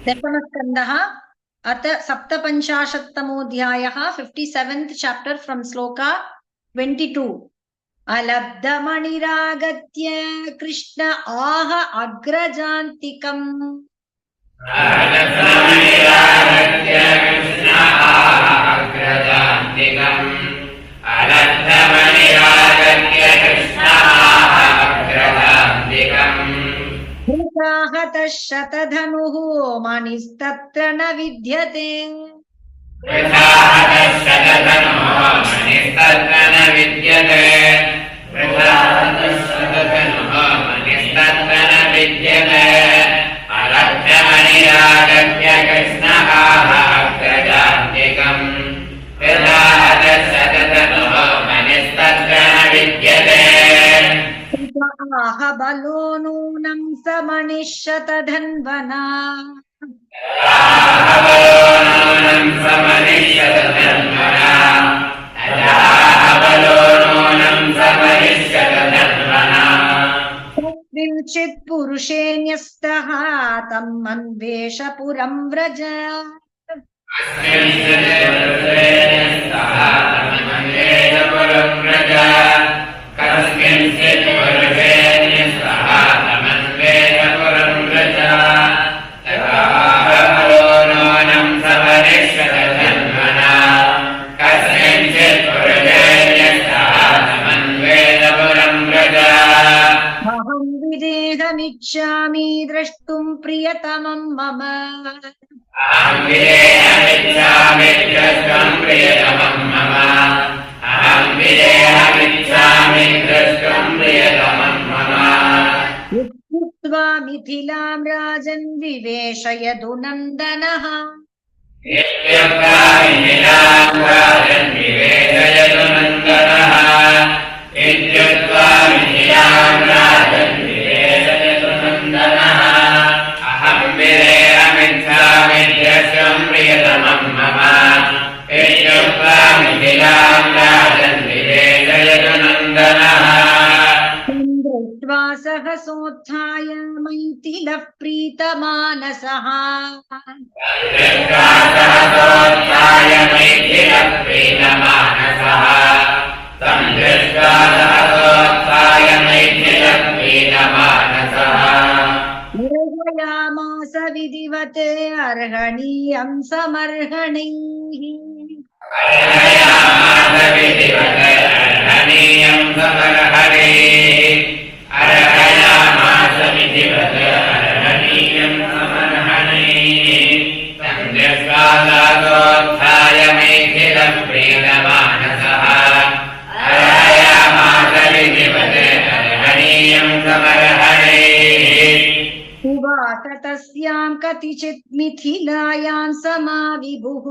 दशमस्कन्धः अथ सप्तपञ्चाशत्तमोऽध्यायः 57th chapter from श्लोका 22 अलब्धमणिरागत्य कृष्ण आह अग्रजान्तिकम् हतः शतधनुः मणिस्तत्र न विद्यते आह बलो नूनं स मणिः शतधन्वना कस्मिंश्चित् पुरुषे न्यस्तः तम् अन्वेष पुरं व्रज अहं विदेहमिच्छामि द्रष्टुं प्रियतमं मम युक्त्वा मिथिलां राजन् विवेश यदुनन्दनः दृष्ट्वा सहसोत्थाय मैथिलः प्रीतमानसः निर्वयामास विधिवत् अर्हणीयं समर्हणैः उवाच तस्यां कतिचित् मिथिलायां समाविभुः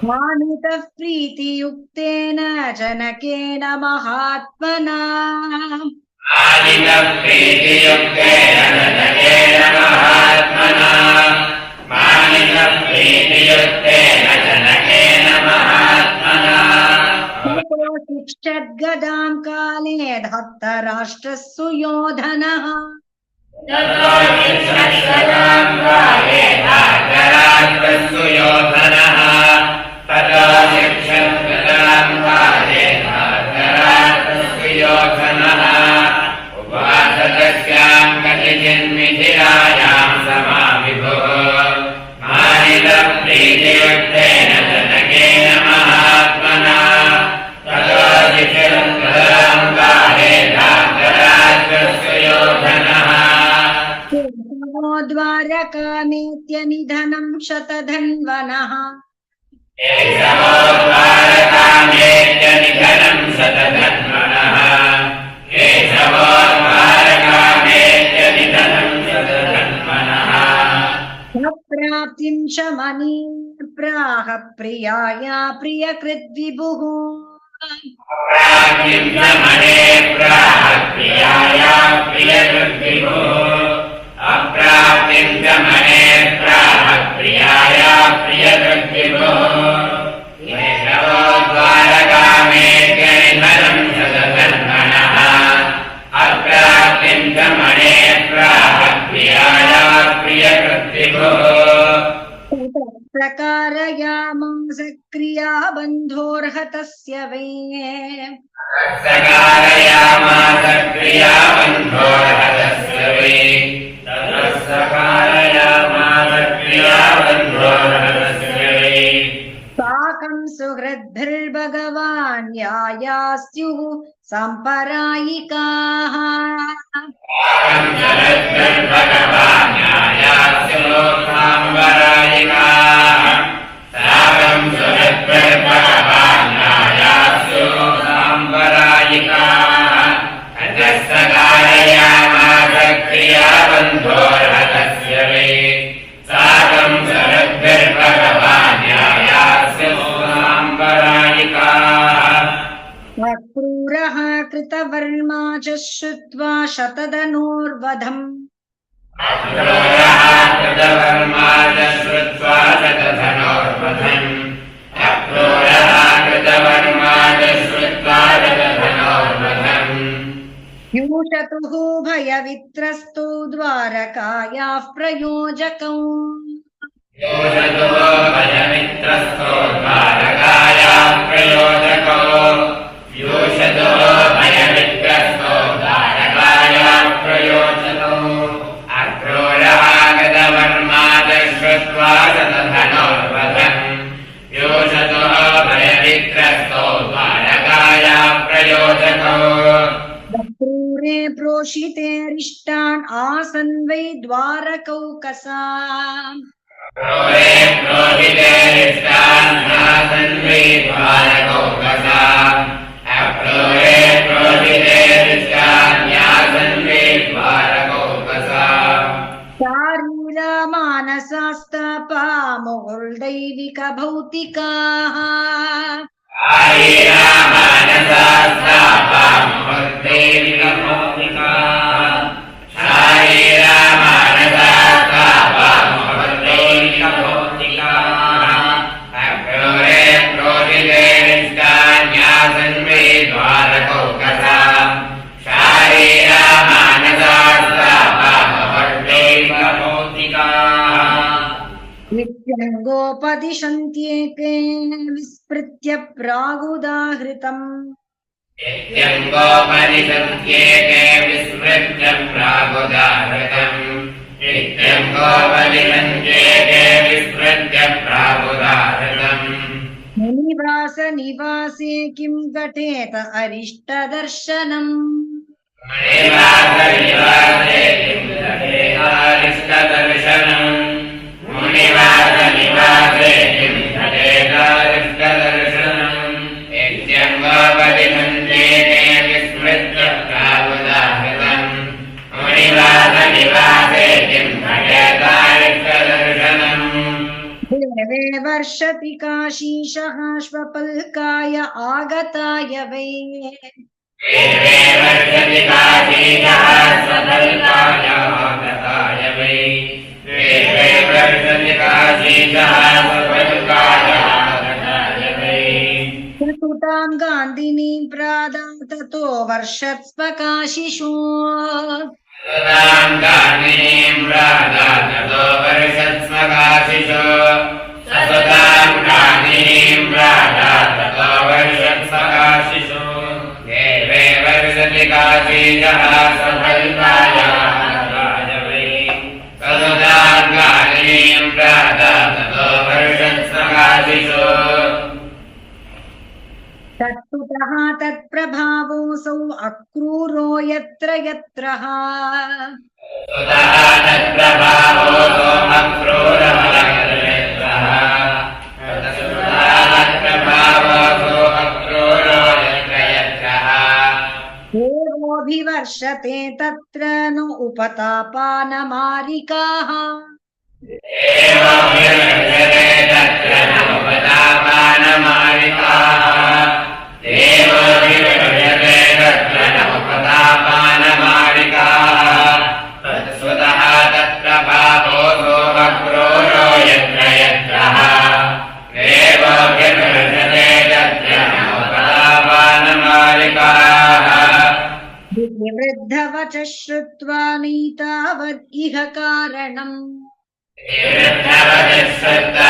मानितः प्रीतियुक्तेन जनकेन महात्मना शिक्षद्गदां काले धत्तराष्ट्रः सुयोधनः द्वारकामेत्य निधनं शतधन्वनः प्राप्तिं च मणिं प्राह प्रियाया प्रियकृद्विभुः अप्राप्तिं च मने प्राह प्रियाया प्रियकृद्विभुः प्रकारयामास क्रिया बन्धोर्हतस्य वै सकारयामास क्रियाबन्धोर्हतस्य वै सकारयामास क्रियाबन्धोर्हतस्य वै साकं सुहृद्भिर्भगवान् यायास्युः साम्परायिकाः साकं सुहृद्भिर्भगवान् यायास्युः साम्परायिकाः साकं सुहृद्भिर्भगवान् यायास्युः साम्परायिकाः अतः सकारयामास क्रियाबन्धोर्हतस्य वै साकं सुहृद्भिर्भगवान् यायास्युः साम्परायिकाः अक्रूरः कृतवर्मा च श्रुत्वा शतधनोर्वधम् अक्रूरः कृतवर्मा च श्रुत्वा शतधनोर्वधम् अक्रूरः कृतवर्मा च श्रुत्वा शतधनोर्वधम् यूषतुः भयवित्रस्तो द्वारकायाः प्रयोजकौ यूषतुः भयवित्रस्तो द्वारकायाः प्रयोजकौ यूषतुः भयवित्रस्तो द्वारकायाः प्रयोजकौ अक्रूरः कृतवर्मा च श्रुत्वा शतधनोर्वधम् यूषतुः भयवित्रस्तो द्वारकायाः प्रयोजकौ अक्रूरे प्रोषितेरिष्टान् आसन् वै द्वारकौकसा क्रूरे प्रोषितेरिष्टान् आसन् वै द्वारकौकसा अक्रूरे प्रोषितेरिष्टान् आसन् वै द्वारकौकसा शारीरा मानसास्तापा मुहुर्दैविकभौतिकाः शारीरा मानसास्तापा मुहुर्दैविकभौतिकाः शारीरा मानसास्तापा मुहुर्दैविकभौतिकाः अक्रूरे प्रोषितेरिष्टान् आसन् वै द्वारकौकसा शारीरा मानसास्तापा मुहुर्दैविकभौतिकाः नित्यङ्गोपदिशन्त्येके विस्मृत्य प्रागुदाहृतम् नित्यङ्गोपनिषद्येके विस्मृत्य प्रागुदाहृतम् नित्यङ्गोपनिषद्येके विस्मृत्य प्रागुदाहृतम् मुनिवास निवासे किं घटेत अरिष्टदर्शनम् मुनिवासनिवासे किं घटेत अरिष्टदर्शनम् मुनिवासनिवासे किं घटेत अरिष्टदर्शनम् नित्यङ्गोपनिषद्येके विस्मृत्य प्रागुदाहृतम् मुनिवासनिवासे किं घटेत अरिष्टदर्शनम् देवे वर्षति काशीशः श्वपल्काय आगताय वै देवे वर्षति काशीशः स्वपल्काय आगताय वै देवे वर्षति काशीशः स्वपल्काय आगताय वै प्रसुतां गान्धिनीं प्रादां ततो वर्षत्स्व काशिषु सदां गान्धिनीं प्रादा ततो वर्षत्स्व काशिषु सदां गान्धिनीं प्रादा ततो वर्षत्स्व काशिषु देवे वर्षति काशीशः स्वपल्काय आगताय वै सदां गान्धिनीं प्रादा ततो वर्षत्स्व काशिषु तत्तुतः तत्प्रभावोऽसौ अक्रूरो यत्र यत्रः सुतः तत्प्रभावोऽसौ अक्रूरः यत्र यत्रः तत्तुतः तत्प्रभावोऽसौ अक्रूरो यत्र यत्रः देवोऽभिवर्षते तत्र न उपतापानमारिकाः देवोऽभिवर्षते तत्र न उपतापानमारिकाः देवोऽभिवर्षते तत्र न उपतापानमारिकाः तत्स्वतः तत्प्रभावोऽसौ अक्रूरो यत्र यत्रः देवोऽभिवर्षते तत्र न उपतापानमारिकाः वृद्धवच श्रुत्वा नैतावद् इह कारणम् वृद्धवचः श्रुत्वा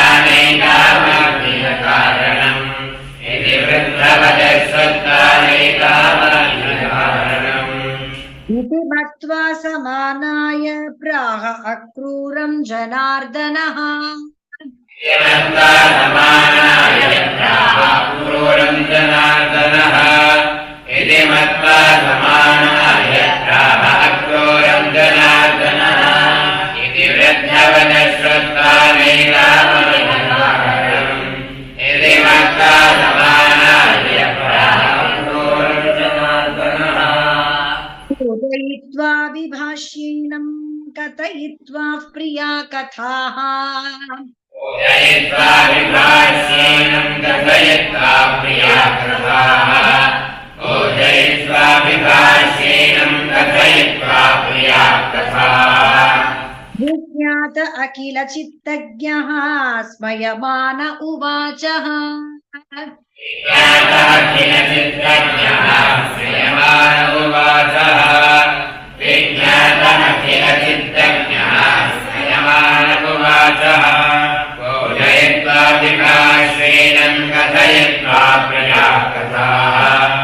अक्रूरं जनार्दनः यमन्ता समानाय यत्राः अक्रूरं जनार्दनः इति मत्वा समानाय यत्राः अक्रूरं जनार्दनः इति वृद्धवनः श्रुत्वा नैकामविधाकारम् इति मत्वा समानाय यत्राः अक्रूरं जनार्दनः बोधयित्वा विभाष्येनं कथयित्वा प्रिया कथाः बोधयित्वा विभाष्येनं कथयित्वा प्रिया कथाः बोधयित्वा विभाष्येनं कथयित्वा प्रिया कथाः विज्ञात अखिल चित्तज्ञः स्मयमान उवाचः विज्ञातः अखिल चित्तज्ञः स्मयमान उवाचः विज्ञातः अखिल चित्तज्ञः स्मयमान उवाचः बोधयित्वा विभाष्येनं कथयित्वा प्रिया कथाः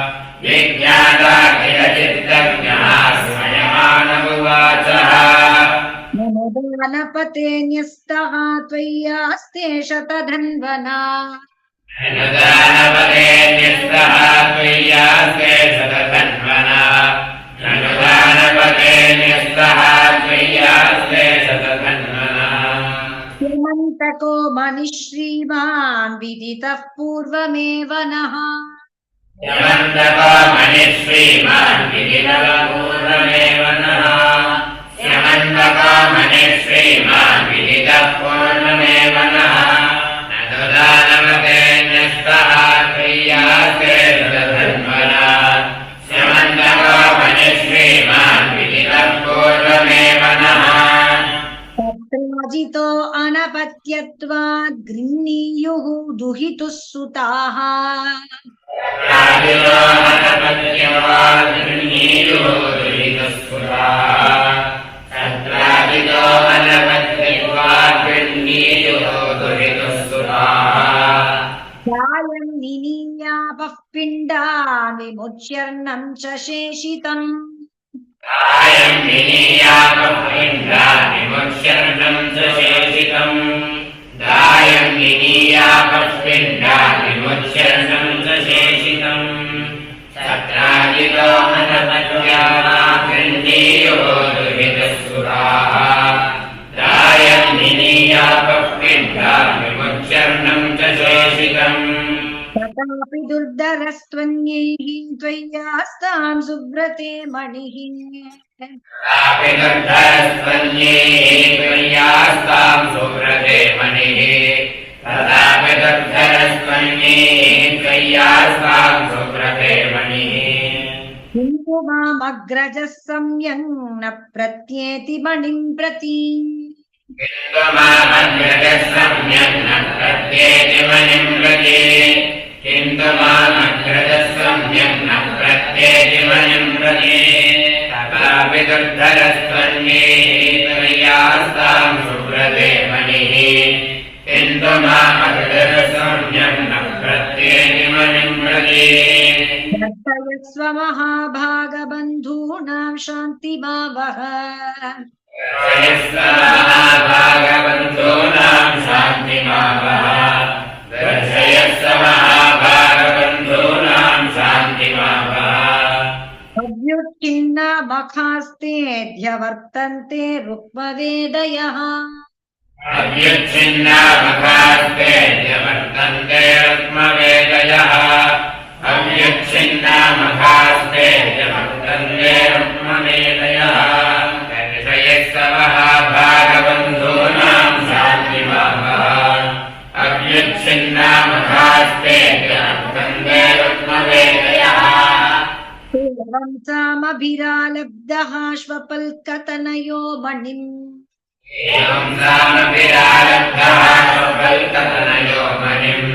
विज्ञातः अखिल चित्तज्ञः स्मयमान उवाचः नमोदानपते न्यस्तः त्वय्यास्ते शतधन्वना अनुदानपदे न्यस्तः त्वय्यास्ते शतधन्वना अनुदानपदे न्यस्तः त्वय्यास्ते शतधन्वना श्रीमन्तको मनिश्रीमान् विदितः पूर्वमेव नः यमन्तको मनिश्रीमान् विदितः पूर्वमेव नः यमन्तको मनिश्रीमान् विदितः पूर्वमेव नः अनुदानपदे न्यस्तः त्वय्यास्ते शतधन्वना यमन्तको मनिश्रीमान् विदितः पूर्वमेव नः तत्राजितो अनपत्यत्वात् गृह्णीयुः दुहितुः सुताः राजितो अनपत्यत्वात् गृह्णीयुः दुहितुः सुताः तत्राजितो अनपत्यत्वात् गृह्णीयुः दुहितुः सुताः ध्यायं निनीयापः पिण्डान् विमुच्यर्णं च शेषितम् कायं विनीयापः पिण्डान् विमुच्यर्णं च शेषितम् दायं विनीयापः पिण्डान् विमुच्यर्णं च शेषितम् तत्राजितो अनपत्यत्वात् गृह्णीयुः दुहितुः सुताः दायं विनीयापः पिण्डान् विमुच्यर्णं च शेषितम् तथापि दुर्धरस्त्वन्यैः त्वय्यास्तां सुव्रते मणिः तथापि दुर्धरस्त्वन्यैः त्वय्यास्तां सुव्रते मणिः तथापि दुर्धरस्त्वन्यैः त्वय्यास्तां सुव्रते मणिः किन्तु मामग्रजः सम्यङ् न प्रत्येति मणिं प्रति किन्तु मामग्रजः सम्यक् न प्रत्येति मणिं प्रति किन्तु मामग्रजः सम्यक् न प्रत्येति मणिं प्रति तथापि दुर्धरस्त्वन्यैः त्वय्यास्तां सुव्रते मणिः किन्तु मामग्रजः सम्यक् न प्रत्येति मणिं प्रति दर्शयस्व महाभागबन्धूनां शान्तिमावह महाभागबन्धूनां शान्तिमावह दर्शयस्व महाभागबन्धूनां शान्तिमावह अव्युत्किन्ना मखास्तेऽद्य वर्तन्ते रुक्मवेदयः अव्युच्छिन्ना मखास्तेऽद्य वर्तन्ते रुक्मवेदयः अव्युच्छिन्ना मखास्तेऽद्य वर्तन्ते रुक्मवेदयः दर्शयस्व महाभागबन्धूनां शान्तिमावह अव्युच्छिन्ना मखास्तेऽद्य वर्तन्ते रुक्मवेदयः एवं सामभिरालब्धः श्वपल्कतनयो मणिम् एवं सामभिरालब्धः स्वपल्कतनयो मणिम्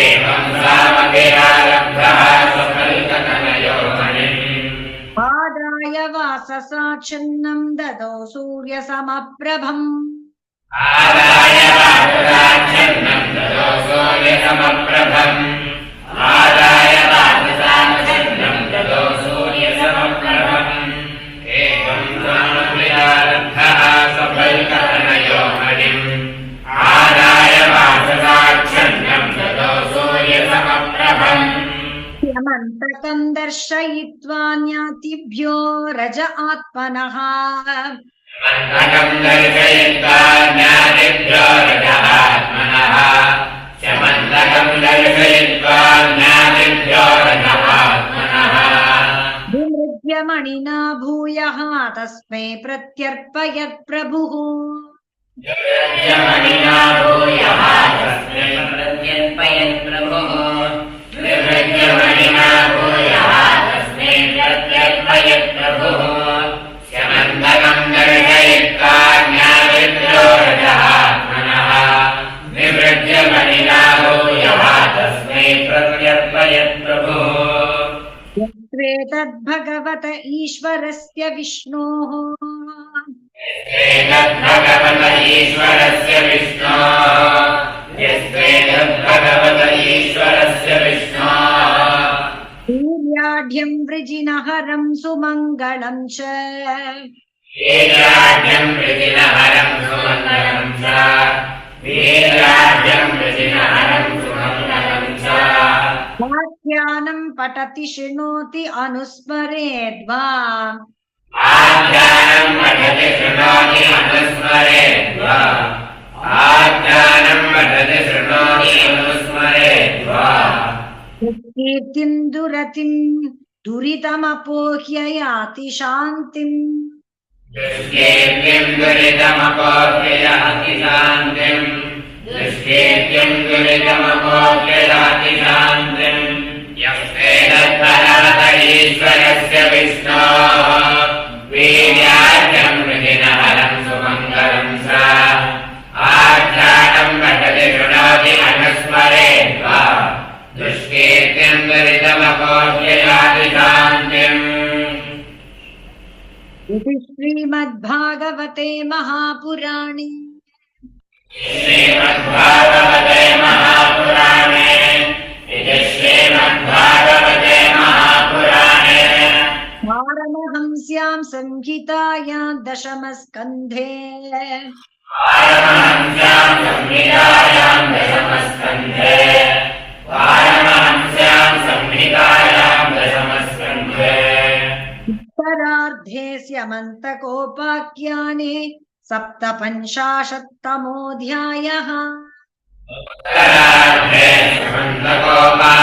एवं सामभिरालब्धः स्वपल्कतनयो मणिम् आदाय वाससाच्छन्नं ददौ सूर्यसमप्रभम् आदाय वाससाच्छन्नं ददौ सूर्यसमप्रभम् आदाय वाससाच्छन्नं ददौ सूर्यसमप्रभम् एवं सामभिरालब्धः स्वपल्कतनयो स्यमन्तकं दर्शयित्वा ज्ञातिभ्यो रज आत्मनः मन्तकं दर्शयित्वा ज्ञातिभ्यो रजःआत्मनः समन्तकं दर्शयित्वा ज्ञातिभ्यो रजःआत्मनः विमृज्य मणिना भूयः तस्मै प्रत्यर्पयत् प्रभुः मणिना भूयः तस्मै प्रत्यर्पयत् प्रभुः मणिना भूयः तस्मै प्रत्यर्पयत् प्रभुः समन्तकं दर्शयित्वा ज्ञातिभ्यो रजःआत्मनः विमृज्य मणिना भूयः तस्मै प्रत्यर्पयत् प्रभुः यस्त्वेतद्भगवत ईश्वरस्य विष्णोः यस्त्वेतद्भगवत ईश्वरस्य विष्णोः यस्त्वेतद्भगवत ईश्वरस्य विष्णोः वीर्याढ्यं वृजिनहरं सुमङ्गलं च वीर्याढ्यं वृजिनहरं सुमङ्गलं च वीर्याढ्यं वृजिनहरं सुमङ्गलं च वाक्यानं पठति शृणोति अनुस्मरेद्वा आज्ञानं पठति शृणोति अनुस्मरेद्वा आज्ञानं पठति शृणोति अनुस्मरेद्वा कीर्तिं दुरतिं दुरितमपोह्य याति शान्तिम् दुष्कीर्तिं दुरितमपोह्य याति शान्तिम् दुष्कीर्तिं दुरितमपोह्य याति शान्तिम् यस्तेतद्भगवत ईश्वरस्य विष्णोः वीर्याढ्यं वृजिनहरं सुमङ्गलं च आख्यानं पठति शृणोति अनुस्मरेद्वा दुष्कीर्तिं दुरितमपोह्य याति शान्तिम् इति श्रीमद्भागवते महापुराणे श्रीमद्भागवते महापुराणे इति श्रीमद्भागवते महापुराणे पारमहंस्यां संहितायां दशमस्कन्धे पारमहंस्यां संहितायां दशमस्कन्धे पारमहंस्यां संहितायां दशमस्कन्धे उत्तरार्धे स्यमन्तकोपाख्याने सप्तपञ्चाशत्तमोऽध्यायः उत्तरार्धे समन्तकोपाख्याने